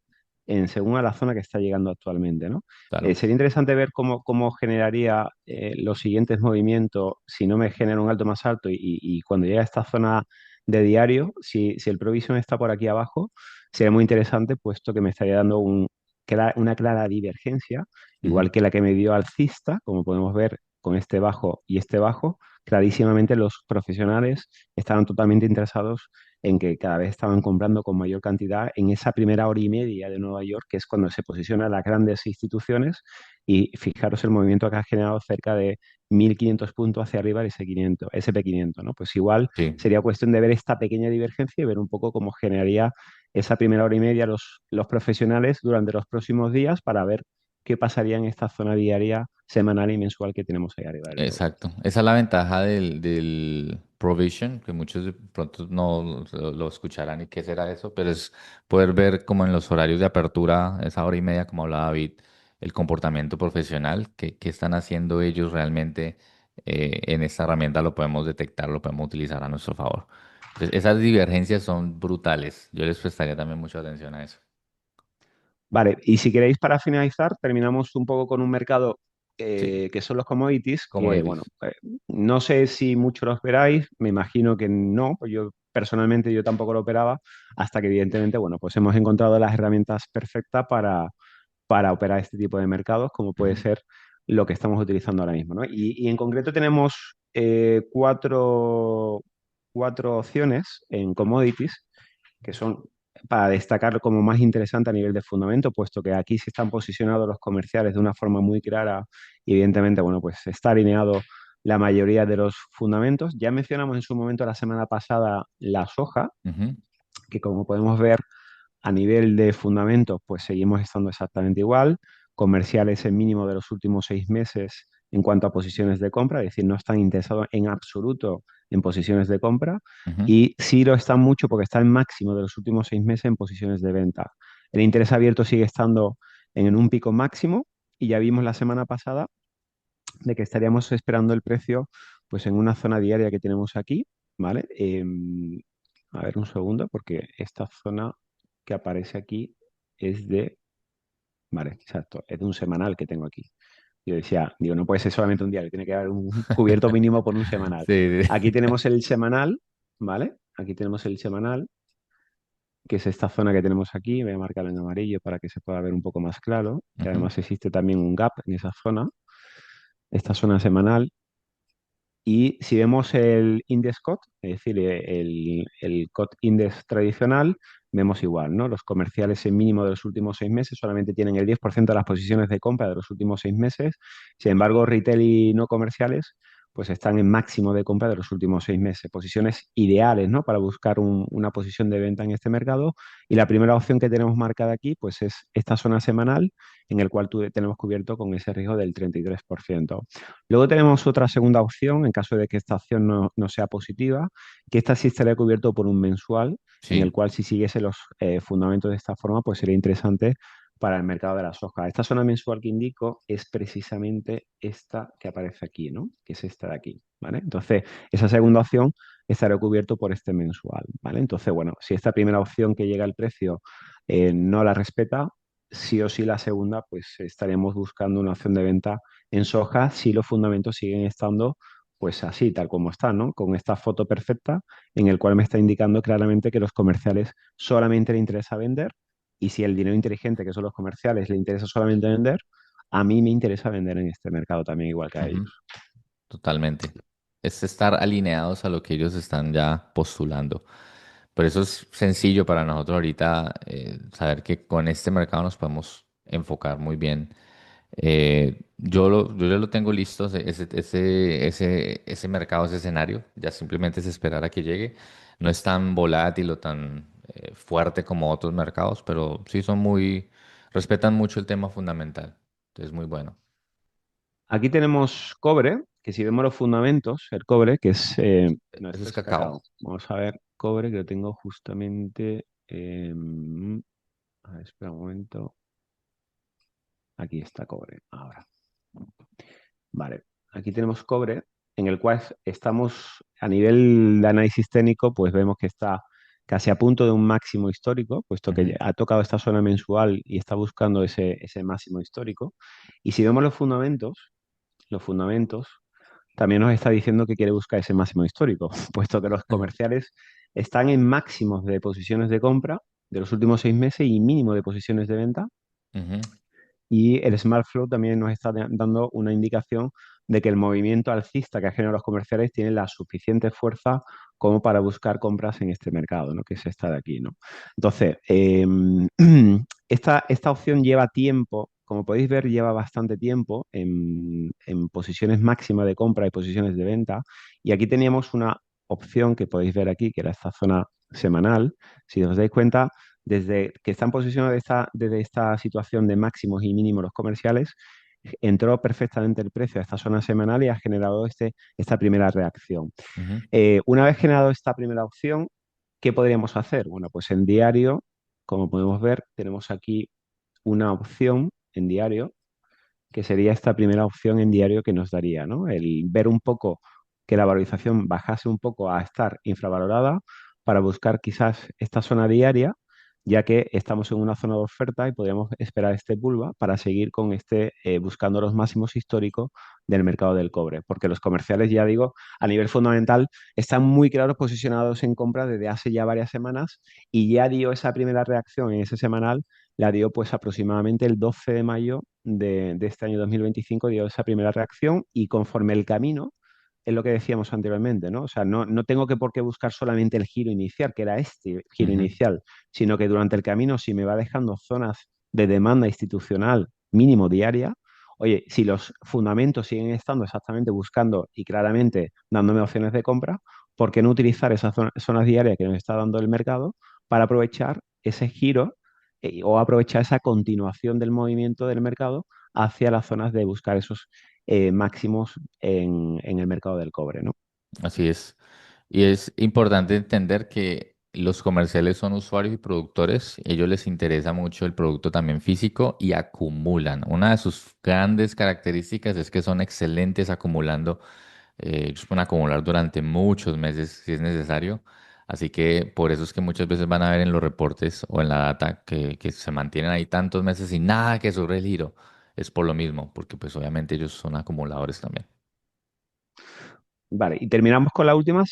en según a la zona que está llegando actualmente, ¿no? Claro. Sería interesante ver cómo generaría los siguientes movimientos si no me genera un alto más alto y cuando llega a esta zona de diario, si el Provision está por aquí abajo, sería muy interesante puesto que me estaría dando una clara divergencia, igual Ujú. que la que me dio alcista, como podemos ver con este bajo y este bajo, clarísimamente los profesionales estaban totalmente interesados en que cada vez estaban comprando con mayor cantidad en esa primera hora y media de Nueva York, que es cuando se posicionan las grandes instituciones, y fijaros el movimiento que ha generado cerca de 1.500 puntos hacia arriba el SP500, ¿no? Pues igual Sí, sería cuestión de ver esta pequeña divergencia y ver un poco cómo generaría esa primera hora y media los profesionales durante los próximos días para ver qué pasaría en esta zona diaria, semanal y mensual que tenemos ahí arriba del todo. exacto. Esa es la ventaja del provision, que muchos de pronto no lo escucharán y qué será eso, pero es poder ver como en los horarios de apertura, esa hora y media, como hablaba David, el comportamiento profesional, qué están haciendo ellos realmente en esta herramienta, lo podemos detectar, lo podemos utilizar a nuestro favor. Entonces, esas divergencias son brutales. Yo les prestaría también mucha atención a eso. Vale, y si queréis para finalizar, terminamos un poco con un mercado Sí, que son los commodities, como que bueno, dices. no sé si muchos los operáis, me imagino que no, pues yo personalmente yo tampoco lo operaba, hasta que evidentemente, bueno, pues hemos encontrado las herramientas perfectas para operar este tipo de mercados, como puede Ujú, ser lo que estamos utilizando ahora mismo, ¿no? Y en concreto tenemos cuatro opciones en commodities que son para destacar como más interesante a nivel de fundamento, puesto que aquí sí están posicionados los comerciales de una forma muy clara y evidentemente, bueno, pues está alineado la mayoría de los fundamentos. Ya mencionamos en su momento la semana pasada la soja, ujú, que como podemos ver a nivel de fundamentos, pues seguimos estando exactamente igual. Comerciales en mínimo de los últimos 6 meses en cuanto a posiciones de compra, es decir, no están interesados en absoluto en posiciones de compra ujú, y sí lo están mucho porque está en máximo de los últimos 6 meses en posiciones de venta. El interés abierto sigue estando en un pico máximo y ya vimos la semana pasada de que estaríamos esperando el precio pues en una zona diaria que tenemos aquí, ¿vale? A ver un segundo, porque esta zona que aparece aquí es de, vale, exacto, es de un semanal que tengo aquí. Yo decía, digo, no puede ser solamente un diario, tiene que haber un cubierto mínimo por un semanal. Sí, Aquí sí. tenemos el semanal, ¿vale? Aquí tenemos el semanal, que es esta zona que tenemos aquí. Voy a marcarlo en amarillo para que se pueda ver un poco más claro, que Ujú, además existe también un gap en esa zona, esta zona semanal. Y si vemos el index COT, es decir, el COT index tradicional, vemos igual, ¿no? Los comerciales en mínimo de los últimos 6 meses solamente tienen el 10% de las posiciones de compra de los últimos 6 meses. Sin embargo, retail y no comerciales, pues están en máximo de compra de los últimos 6 meses. Posiciones ideales, ¿no? Para buscar una posición de venta en este mercado. Y la primera opción que tenemos marcada aquí, pues es esta zona semanal, en el cual tenemos cubierto con ese riesgo del 33%. Luego tenemos otra segunda opción en caso de que esta opción no sea positiva, que esta sí estaría cubierto por un mensual, en el sí. cual si siguiese los fundamentos de esta forma, pues sería interesante para el mercado de la soja. Esta zona mensual que indico es precisamente esta que aparece aquí, ¿no? Que es esta de aquí, ¿vale? Entonces, esa segunda opción estaría cubierto por este mensual, ¿vale? Entonces, bueno, si esta primera opción que llega al precio no la respeta, sí o sí la segunda, pues estaríamos buscando una opción de venta en soja si los fundamentos siguen estando pues así, tal como están, ¿no? Con esta foto perfecta en el cual me está indicando claramente que los comerciales solamente le interesa vender y si el dinero inteligente, que son los comerciales, le interesa solamente vender, a mí me interesa vender en este mercado también igual que a Ujú, ellos. totalmente. Es estar alineados a lo que ellos están ya postulando. Por eso es sencillo para nosotros ahorita saber que con este mercado nos podemos enfocar muy bien Yo ya lo tengo listo, ese mercado, ese escenario. Ya simplemente es esperar a que llegue. No es tan volátil o tan fuerte como otros mercados, pero sí respetan mucho el tema fundamental. Entonces, muy bueno. Aquí tenemos cobre, que si vemos los fundamentos, el cobre, que es, no, Eso esto es es cacao. cacao. Vamos a ver, cobre, que lo tengo justamente, a ver, espera un momento, aquí está cobre, ahora. Vale, aquí tenemos cobre, en el cual estamos a nivel de análisis técnico, pues vemos que está casi a punto de un máximo histórico, puesto que Ujú, ha tocado esta zona mensual y está buscando ese máximo histórico. Y si vemos los fundamentos también nos está diciendo que quiere buscar ese máximo histórico, puesto que los comerciales están en máximos de posiciones de compra de los últimos 6 meses y mínimo de posiciones de venta. ujú, Y el Smart Flow también nos está dando una indicación de que el movimiento alcista que ha generado los comerciales tiene la suficiente fuerza como para buscar compras en este mercado, ¿no? Que es esta de aquí, ¿no? Entonces, esta opción lleva tiempo, como podéis ver, lleva bastante tiempo en posiciones máximas de compra y posiciones de venta. Y aquí teníamos una opción que podéis ver aquí, que era esta zona semanal. Si os dais cuenta, desde que están posicionados desde esta situación de máximos y mínimos los comerciales, entró perfectamente el precio a esta zona semanal y ha generado esta primera reacción. ujú. Una vez generado esta primera opción, ¿qué podríamos hacer? Bueno, pues en diario, como podemos ver, tenemos aquí una opción en diario, que sería esta primera opción en diario que nos daría, ¿no? El ver un poco que la valorización bajase un poco a estar infravalorada para buscar quizás esta zona diaria, ya que estamos en una zona de oferta y podríamos esperar este pulva para seguir con buscando los máximos históricos del mercado del cobre, porque los comerciales, ya digo, a nivel fundamental, están muy claros posicionados en compra desde hace ya varias semanas y ya dio esa primera reacción en ese semanal, la dio pues aproximadamente el 12 de mayo de este año 2025, dio esa primera reacción y conforme el camino, es lo que decíamos anteriormente, ¿no? O sea, no tengo que por qué buscar solamente el giro inicial, que era este giro Ujú, inicial, sino que durante el camino, si me va dejando zonas de demanda institucional mínimo diaria, oye, si los fundamentos siguen estando exactamente buscando y claramente dándome opciones de compra, ¿por qué no utilizar esas zonas diarias que nos está dando el mercado para aprovechar ese giro o aprovechar esa continuación del movimiento del mercado hacia las zonas de buscar esos máximos en el mercado del cobre, ¿no? así es. Y es importante entender que los comerciales son usuarios y productores. Ellos les interesa mucho el producto también físico y acumulan. Una de sus grandes características es que son excelentes acumulando. Ellos pueden acumular durante muchos meses si es necesario. Así que por eso es que muchas veces van a ver en los reportes o en la data que se mantienen ahí tantos meses y nada que sobre el giro. Es por lo mismo, porque pues obviamente ellos son acumuladores también. Vale, y terminamos con la última,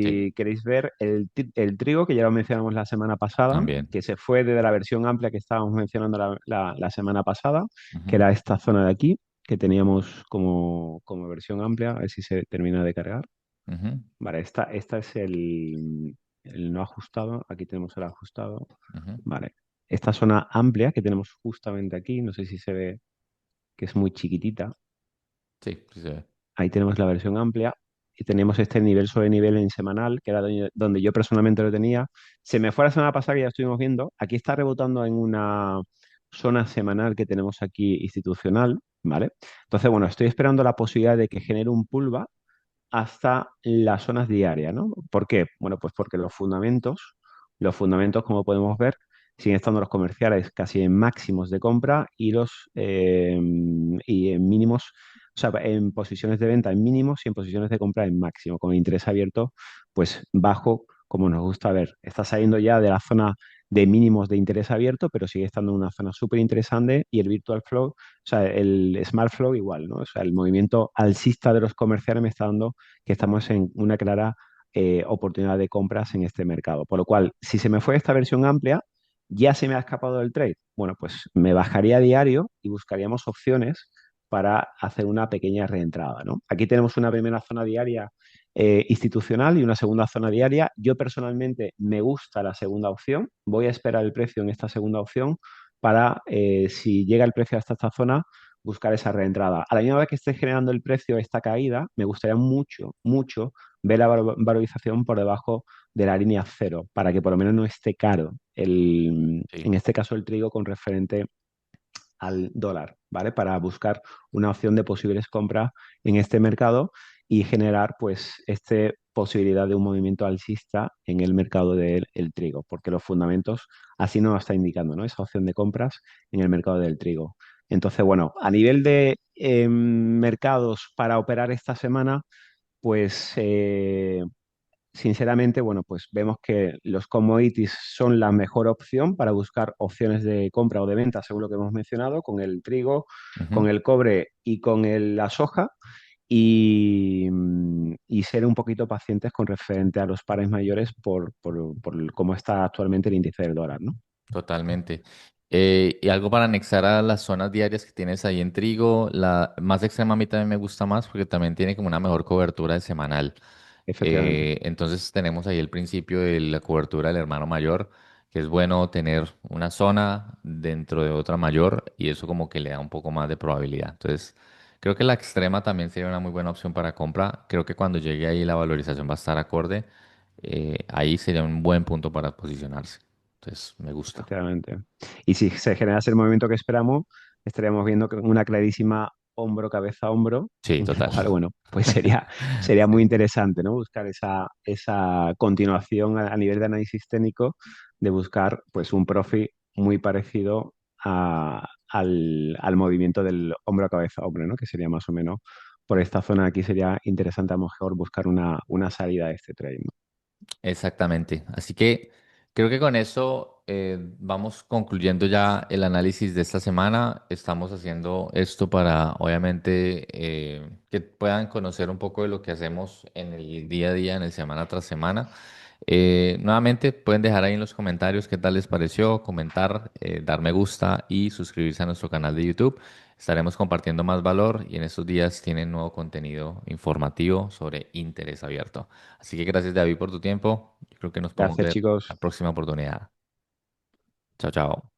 Sí, si queréis ver el trigo, que ya lo mencionamos la semana pasada, también. que se fue desde la versión amplia que estábamos mencionando la semana pasada, que Ujú, era esta zona de aquí, que teníamos como versión amplia, a ver si se termina de cargar. ujú, Vale, esta es el no ajustado, aquí tenemos el ajustado. ujú. Vale, esta zona amplia que tenemos justamente aquí, no sé si se ve que es muy chiquitita. Sí, sí se ve. Ahí tenemos la versión amplia y tenemos este nivel sobre nivel en semanal, que era donde yo personalmente lo tenía. Se me fue la semana pasada que ya estuvimos viendo. Aquí está rebotando en una zona semanal que tenemos aquí institucional, ¿vale? Entonces, bueno, estoy esperando la posibilidad de que genere un pullback hasta las zonas diarias, ¿no? ¿Por qué? Bueno, pues porque los fundamentos, como podemos ver, siguen estando los comerciales casi en máximos de compra y en mínimos, o sea, en posiciones de venta en mínimos y en posiciones de compra en máximo, con el interés abierto, pues bajo, como nos gusta ver. Está saliendo ya de la zona de mínimos de interés abierto, pero sigue estando en una zona súper interesante y el Virtual Flow, o sea, el Smart Flow igual, ¿no? O sea, el movimiento alcista de los comerciales me está dando que estamos en una clara oportunidad de compras en este mercado. Por lo cual, si se me fue esta versión amplia, ya se me ha escapado del trade. Bueno, pues me bajaría a diario y buscaríamos opciones para hacer una pequeña reentrada, ¿no? Aquí tenemos una primera zona diaria institucional y una segunda zona diaria. Yo personalmente me gusta la segunda opción. Voy a esperar el precio en esta segunda opción para, si llega el precio hasta esta zona, buscar esa reentrada. A la misma vez que esté generando el precio esta caída, me gustaría mucho, mucho ver la valorización por debajo de la línea cero, para que por lo menos no esté caro Sí. en este caso el trigo con referente al dólar, ¿vale? Para buscar una opción de posibles compras en este mercado y generar, pues, esta posibilidad de un movimiento alcista en el mercado del el trigo, porque los fundamentos así nos lo está indicando, ¿no? Esa opción de compras en el mercado del trigo. Entonces, bueno, a nivel de mercados para operar esta semana, pues sinceramente, bueno, pues vemos que los commodities son la mejor opción para buscar opciones de compra o de venta, según lo que hemos mencionado, con el trigo, Ujú. con el cobre y con la soja, y ser un poquito pacientes con referente a los pares mayores por cómo está actualmente el índice del dólar, ¿no? Totalmente. Y algo para anexar a las zonas diarias que tienes ahí en trigo, la más extrema a mí también me gusta más porque también tiene como una mejor cobertura de semanal. Efectivamente, Entonces tenemos ahí el principio de la cobertura del hermano mayor, que es bueno tener una zona dentro de otra mayor y eso como que le da un poco más de probabilidad. Entonces creo que la extrema también sería una muy buena opción para compra. Creo que cuando llegue ahí la valorización va a estar acorde. Ahí sería un buen punto para posicionarse. Entonces me gusta. efectivamente. Y si se generase el movimiento que esperamos, estaríamos viendo que una clarísima hombro, cabeza, hombro, Sí, en la total. cual, bueno, pues sería muy Sí. interesante, ¿no? Buscar esa continuación a nivel de análisis técnico, de buscar pues un profit muy parecido al movimiento del hombro, cabeza, hombro, ¿no? Que sería más o menos por esta zona de aquí sería interesante a lo mejor buscar una salida de este trade, ¿no? Exactamente. Así que creo que con eso vamos concluyendo ya el análisis de esta semana. Estamos haciendo esto para, obviamente, que puedan conocer un poco de lo que hacemos en el día a día, en el semana tras semana. Nuevamente, pueden dejar ahí en los comentarios qué tal les pareció, comentar, dar me gusta y suscribirse a nuestro canal de YouTube. Estaremos compartiendo más valor y en estos días tienen nuevo contenido informativo sobre interés abierto. Así que gracias, David, por tu tiempo. Yo creo que nos podemos Gracias, ver en chicos. la próxima oportunidad. Chao, chao.